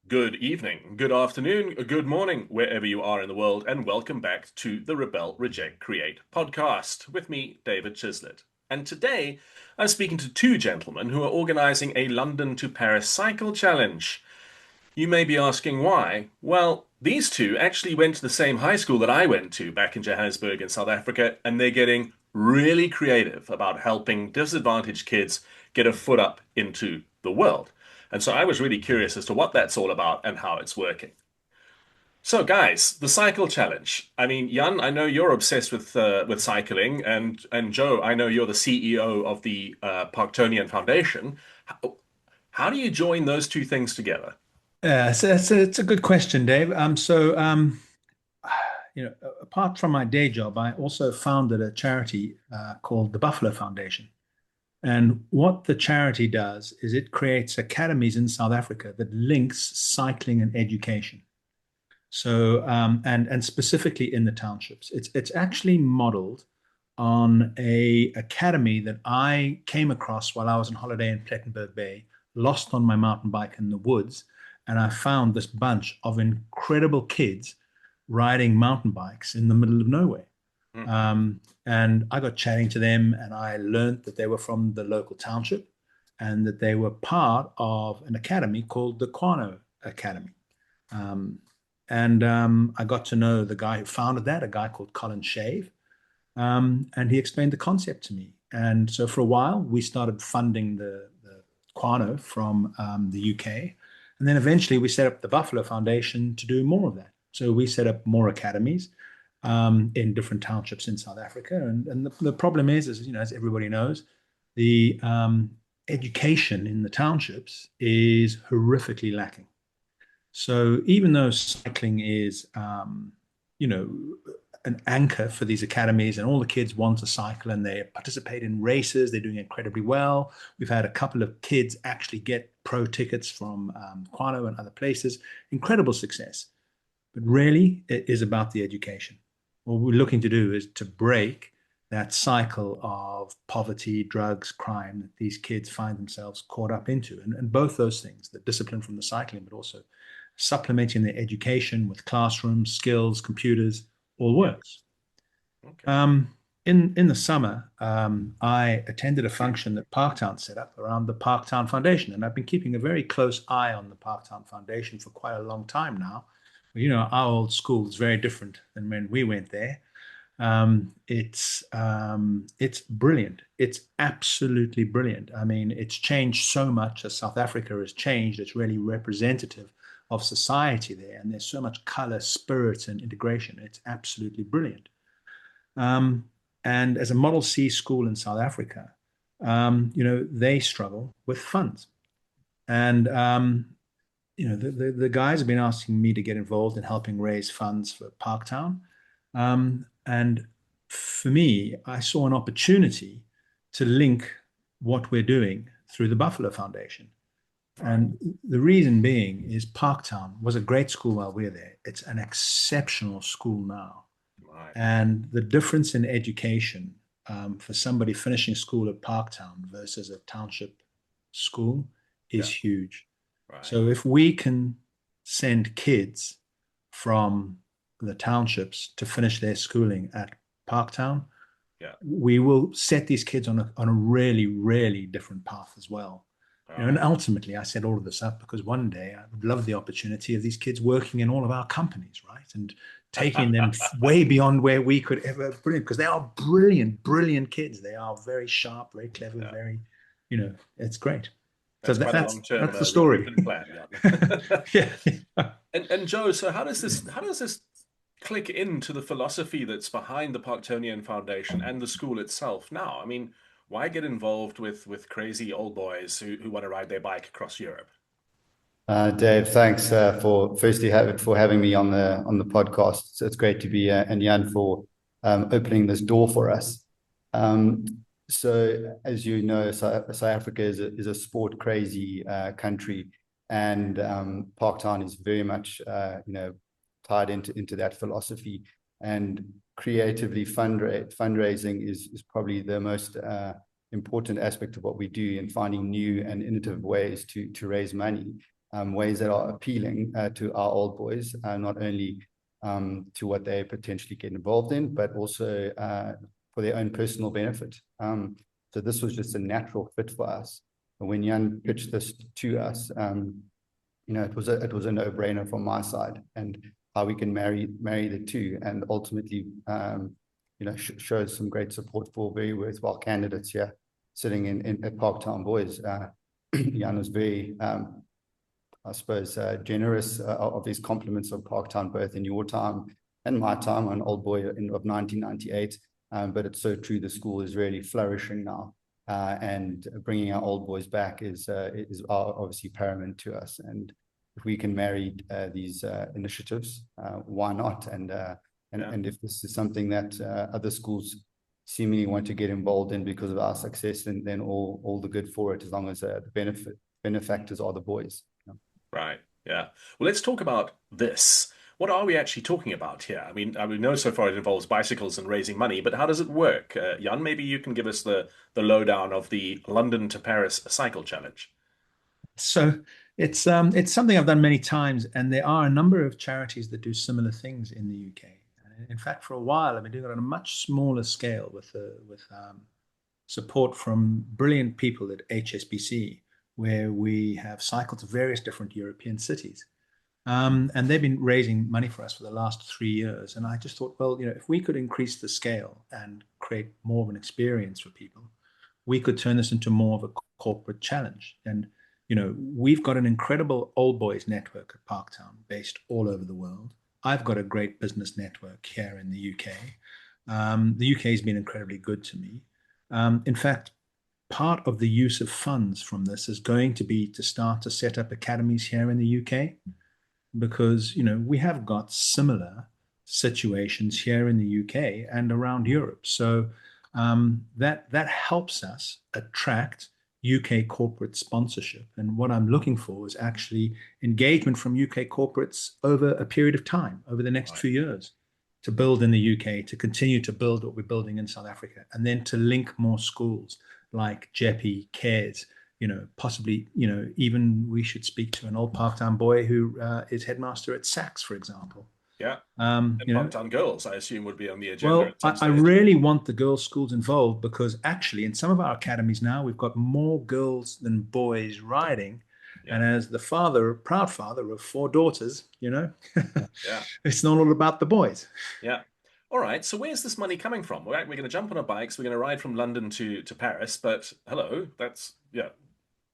Good evening, good afternoon, good morning, wherever you are in the world, and welcome back to the Rebel, Reject, Create podcast with me, David Chislett. And today, I'm speaking to two gentlemen who are organizing a London to Paris cycle challenge. You may be asking why. Well, these two actually went to the same high school that I went to back in Johannesburg in South Africa, and they're getting really creative about helping disadvantaged kids get a foot up into the world. And so I was really curious as to what that's all about and how it's working. So, guys, the cycle challenge. I mean, Jan, I know you're obsessed with cycling, and Joe, I know you're the CEO of the Parktonian Foundation. How do you join those two things together? It's a good question, Dave. Apart from my day job, I also founded a charity called the Buffalo Foundation. And what the charity does is it creates academies in South Africa that links cycling and education. And specifically in the townships, it's actually modeled on a academy that I came across while I was on holiday in Plettenberg Bay, lost on my mountain bike in the woods, and I found this bunch of incredible kids riding mountain bikes in the middle of nowhere. Hmm. And I got chatting to them, and I learned that they were from the local township and that they were part of an academy called the Quano Academy. Um, and I got to know the guy who founded that, a guy called Colin Shave, and he explained the concept to me. And so for a while, we started funding the Quano from the UK. And then eventually we set up the Buffalo Foundation to do more of that. So we set up more academies in different townships in South Africa. And the problem is, you know, as everybody knows, the education in the townships is horrifically lacking. So even though cycling is, you know, an anchor for these academies, and all the kids want to cycle and they participate in races, they're doing incredibly well. We've had a couple of kids actually get pro tickets from Quano and other places. Incredible success. But really, it is about the education. What we're looking to do is to break that cycle of poverty, drugs, crime that these kids find themselves caught up into. And both those things, the discipline from the cycling, but also supplementing their education with classrooms, skills, computers, all Yeah. works. Okay. In the summer, I attended a function that Parktown set up around the Parktown Foundation, and I've been keeping a very close eye on the Parktown Foundation for quite a long time now. You know, our old school is very different than when we went there. It's brilliant. It's absolutely brilliant. I mean, it's changed so much as South Africa has changed. It's really representative of society there, and there's so much color, spirit, and integration. It's absolutely brilliant. Um, and as a Model C school in South Africa, you know, they struggle with funds. And you know, the guys have been asking me to get involved in helping raise funds for Parktown. And for me, I saw an opportunity to link what we're doing through the Buffalo Foundation. Right. And the reason being is Parktown was a great school while we were there. It's an exceptional school now. Right. And the difference in education for somebody finishing school at Parktown versus a township school is Yeah. huge. Right. So if we can send kids from the townships to finish their schooling at Parktown, Yeah. we will set these kids on a really, really different path as well. You know, and Right. ultimately, I set all of this up because one day I would love the opportunity of these kids working in all of our companies, right? And taking them way beyond where we could ever brilliant because they are brilliant, brilliant kids. They are very sharp, very clever, Yeah. very, you know, it's great. So That's quite a long-term that's the story. written plan, yeah. Yeah. And Joe, so how does this click into the philosophy that's behind the Parktonian Foundation and the school itself now? I mean, why get involved with crazy old boys who want to ride their bike across Europe? Dave, thanks for for having me on the podcast. It's great to be here, and Jan for opening this door for us. Um, so, as you know, South Africa is a sport crazy country, and Parktown is very much tied into that philosophy. And creatively fundraising is probably the most important aspect of what we do in finding new and innovative ways to raise money. ways that are appealing to our old boys, not only to what they potentially get involved in, but also for their own personal benefit. So this was just a natural fit for us. And when Jan pitched this to us, it was a no-brainer from my side, and how we can marry the two, and ultimately, shows some great support for very worthwhile candidates here sitting in at Parktown Boys. Jan was very, I suppose, generous of his compliments of Parktown, both in your time and my time. I'm an old boy of 1998, but it's so true. The school is really flourishing now, and bringing our old boys back is obviously paramount to us. And if we can marry these initiatives, why not? And if this is something that other schools seemingly want to get involved in because of our success, then all the good for it, as long as the benefactors are the boys. Right. Yeah. Well, let's talk about this. What are we actually talking about here? I mean, we know so far it involves bicycles and raising money, but how does it work? Jan, maybe you can give us the lowdown of the London to Paris Cycle Challenge. So it's something I've done many times, and there are a number of charities that do similar things in the UK. In fact, for a while, I've been doing it on a much smaller scale with support from brilliant people at HSBC, where we have cycled to various different European cities. And they've been raising money for us for the last 3 years. And I just thought, well, if we could increase the scale and create more of an experience for people, we could turn this into more of a corporate challenge. And, we've got an incredible old boys network at Parktown based all over the world. I've got a great business network here in the UK. The UK has been incredibly good to me. In fact, part of the use of funds from this is going to be to start to set up academies here in the UK, because we have got similar situations here in the UK and around Europe. So that helps us attract UK corporate sponsorship. And what I'm looking for is actually engagement from UK corporates over a period of time, over the next few years, to build in the UK, to continue to build what we're building in South Africa, and then to link more schools like Jeppy, Cares, possibly, even we should speak to an old Parktown boy who is headmaster at Saks, for example. Yeah. And Parktown girls, I assume, would be on the agenda Well, at some I stage. really want the girls' schools involved, because actually in some of our academies now, we've got more girls than boys riding. Yeah. And as the proud father of 4 daughters, Yeah. it's not all about the boys. Yeah. All right. So where's this money coming from? We're going to jump on our bikes. We're going to ride from London to Paris. But hello,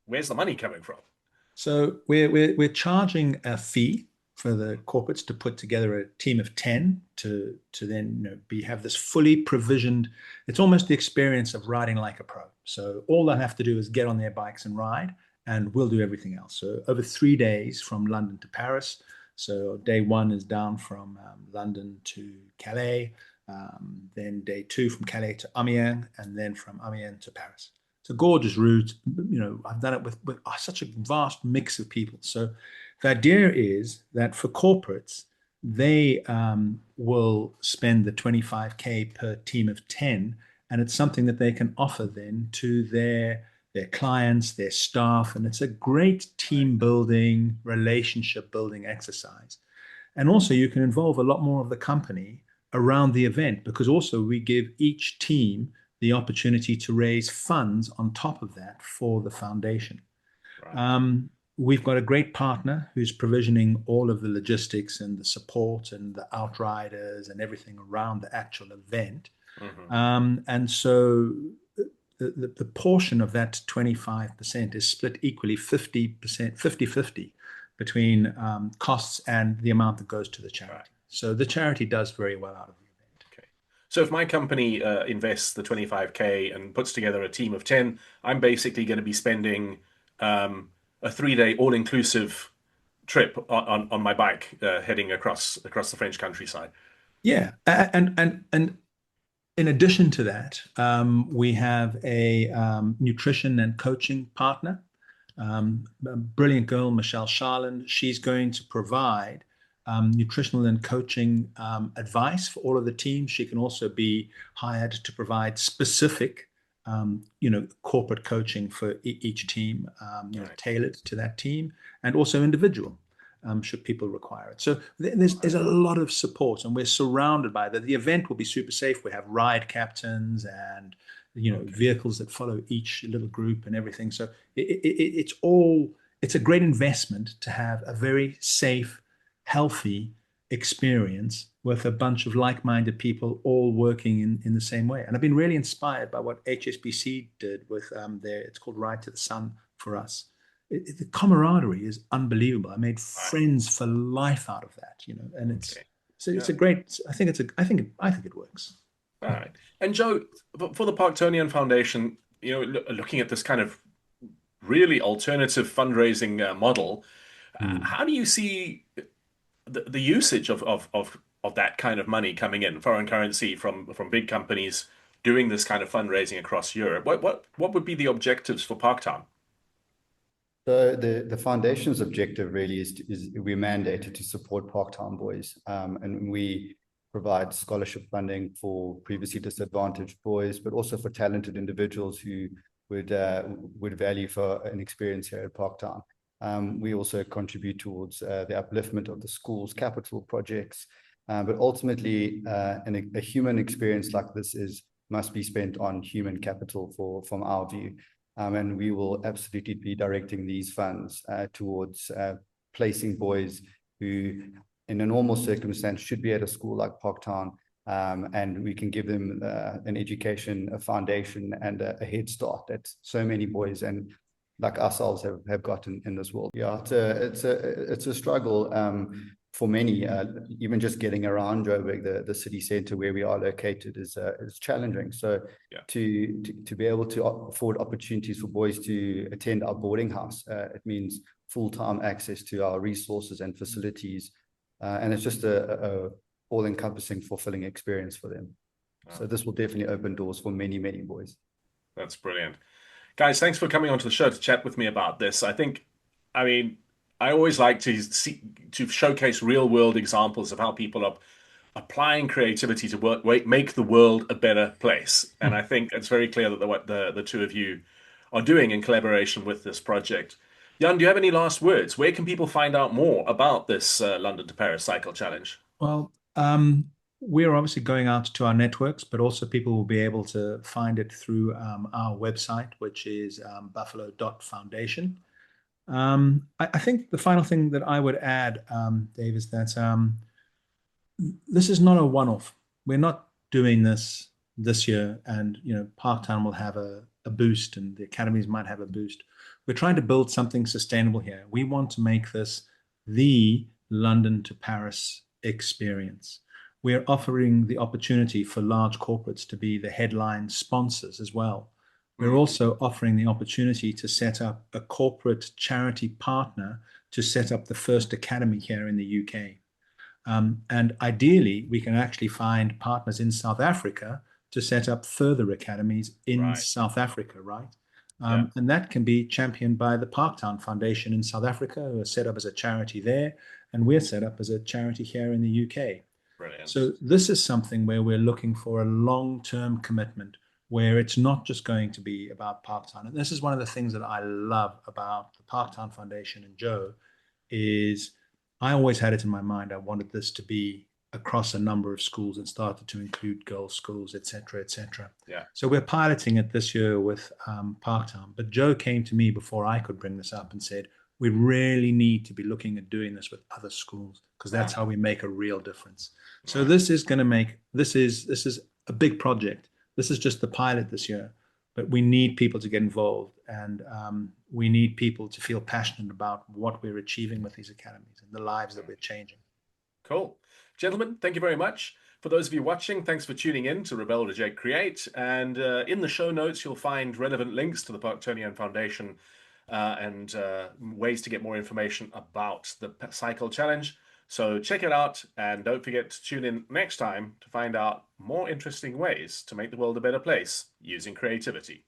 where's the money coming from? So we're charging a fee for the corporates to put together a team of 10 to then have this fully provisioned. It's almost the experience of riding like a pro. So all they have to do is get on their bikes and ride, and we'll do everything else. So over 3 days from London to Paris. So day 1 is down from London to Calais, then day 2 from Calais to Amiens, and then from Amiens to Paris. It's a gorgeous route. I've done it with such a vast mix of people. So the idea is that for corporates, they will spend the 25K per team of 10, and it's something that they can offer then to their clients, their staff, and it's a great team building, relationship building exercise. And also you can involve a lot more of the company around the event, because also we give each team the opportunity to raise funds on top of that for the foundation. Right. We've got a great partner who's provisioning all of the logistics and the support and the outriders and everything around the actual event. Mm-hmm. And so the portion of that 25% is split equally 50%, 50-50 between costs and the amount that goes to the charity. Right. So the charity does very well out of the event. Okay. So if my company invests the 25K and puts together a team of 10, I'm basically going to be spending a 3-day all-inclusive trip on my bike heading across the French countryside. Yeah, and in addition to that, we have a nutrition and coaching partner, a brilliant girl, Michelle Charland. She's going to provide nutritional and coaching advice for all of the teams. She can also be hired to provide specific corporate coaching for each team, Right. tailored to that team, and also individual, should people require it. So there's a lot of support, and we're surrounded by that. The event will be super safe. We have ride captains and vehicles that follow each little group and everything. So it's a great investment to have a very safe, healthy experience with a bunch of like-minded people all working in the same way. And I've been really inspired by what HSBC did with it's called Ride to the Sun for us. The camaraderie is unbelievable. I made Right. friends for life out of that, and Okay. it's a great. I think it works. All right. And Joe, for the Parktonian Foundation, looking at this kind of really alternative fundraising model, Mm. how do you see the usage of that kind of money coming in, foreign currency from big companies doing this kind of fundraising across Europe? What would be the objectives for Parktown? So the foundation's objective really is we're mandated to support Parktown boys, and we provide scholarship funding for previously disadvantaged boys, but also for talented individuals who would value for an experience here at Parktown. We also contribute towards the upliftment of the school's capital projects, but ultimately, a human experience like this must be spent on human capital from our view. And we will absolutely be directing these funds towards placing boys who, in a normal circumstance, should be at a school like Parktown, and we can give them an education, a foundation, and a head start that so many boys and like ourselves have gotten in this world. Yeah, it's a struggle for many. Even just getting around Joburg, the city centre where we are located, is challenging. So Yeah. to be able to afford opportunities for boys to attend our boarding house, it means full-time access to our resources and facilities, and it's just a all-encompassing, fulfilling experience for them. So this will definitely open doors for many, many boys. That's brilliant. Guys, thanks for coming onto the show to chat with me about this. I mean, I always like to showcase real world examples of how people are applying creativity to make the world a better place. And I think it's very clear that what the two of you are doing in collaboration with this project. Jan, do you have any last words? Where can people find out more about this London to Paris Cycle Challenge? Well, we're obviously going out to our networks, but also people will be able to find it through our website, which is buffalo.foundation. I think the final thing that I would add, Dave, is that this is not a one-off. We're not doing this year, and Parktown will have a boost, and the academies might have a boost. We're trying to build something sustainable here. We want to make this the London to Paris experience. We're offering the opportunity for large corporates to be the headline sponsors as well. We're also offering the opportunity to set up a corporate charity partner to set up the first academy here in the UK. And ideally, we can actually find partners in South Africa to set up further academies in Right. South Africa, right? Yeah. And that can be championed by the Parktown Foundation in South Africa, who are set up as a charity there, and we're set up as a charity here in the UK. Brilliant. So this is something where we're looking for a long-term commitment, where it's not just going to be about Parktown. And this is one of the things that I love about the Parktown Foundation and Joe, is I always had it in my mind. I wanted this to be across a number of schools and started to include girls' schools, etc., etc. Yeah. So we're piloting it this year with Parktown. But Joe came to me before I could bring this up and said, we really need to be looking at doing this with other schools, because that's how we make a real difference. So Right. this is going to make this is a big project. This is just the pilot this year, but we need people to get involved, and we need people to feel passionate about what we're achieving with these academies and the lives that we're changing. Cool. Gentlemen, thank you very much. For those of you watching, thanks for tuning in to Rebel, Reject, Create. And in the show notes, you'll find relevant links to the Parktonian Foundation and ways to get more information about the Cycle Challenge. So check it out, and don't forget to tune in next time to find out more interesting ways to make the world a better place using creativity.